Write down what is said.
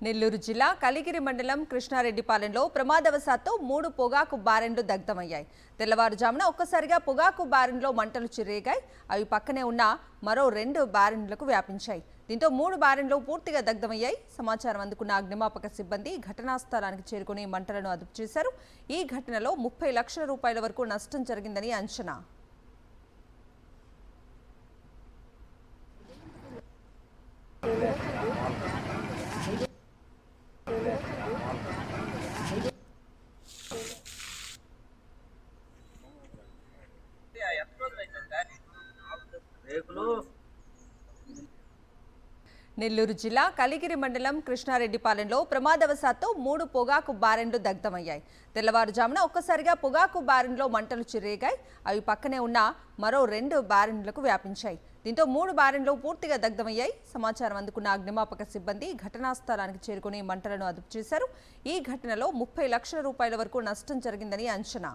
నెల్లూరు జిల్లా కలిగిరి మండలం కృష్ణారెడ్డిపాలెంలో ప్రమాదవశాత్తు 3 పొగాకు బారెన్లు దగ్ధమయ్యాయి. తెల్లవారుజామున ఒక్కసారిగా పొగాకు బారెన్లో మంటలు చెలరేగాయి. అవి పక్కనే ఉన్న మరో 2 బారెన్లకు వ్యాపించాయి. దీంతో 3 బారెన్లు పూర్తిగా దగ్ధమయ్యాయి. సమాచారం అందుకున్న అగ్నిమాపక సిబ్బంది ఘటనా స్థలానికి చేరుకుని మంటలను అదుపు చేశారు. ఈ ఘటనలో 30 లక్షల రూపాయల వరకు నష్టం జరిగిందని అంచనా. నెల్లూరు జిల్లా కలిగిరి మండలం కృష్ణారెడ్డిపాలెంలో ప్రమాదవశాత్తు 3 పొగాకు బారెన్లు దగ్ధమయ్యాయి. తెల్లవారుజామున ఒక్కసారిగా పొగాకు బారెన్లో మంటలు చెలరేగాయి. అవి పక్కనే ఉన్న మరో 2 బారెన్లకు వ్యాపించాయి. దీంతో 3 బారెన్లు పూర్తిగా దగ్ధమయ్యాయి. సమాచారం అందుకున్న అగ్నిమాపక సిబ్బంది ఘటనా స్థలానికి చేరుకుని మంటలను అదుపు చేశారు. ఈ ఘటనలో 30 లక్షల రూపాయల వరకు నష్టం జరిగిందని అంచనా.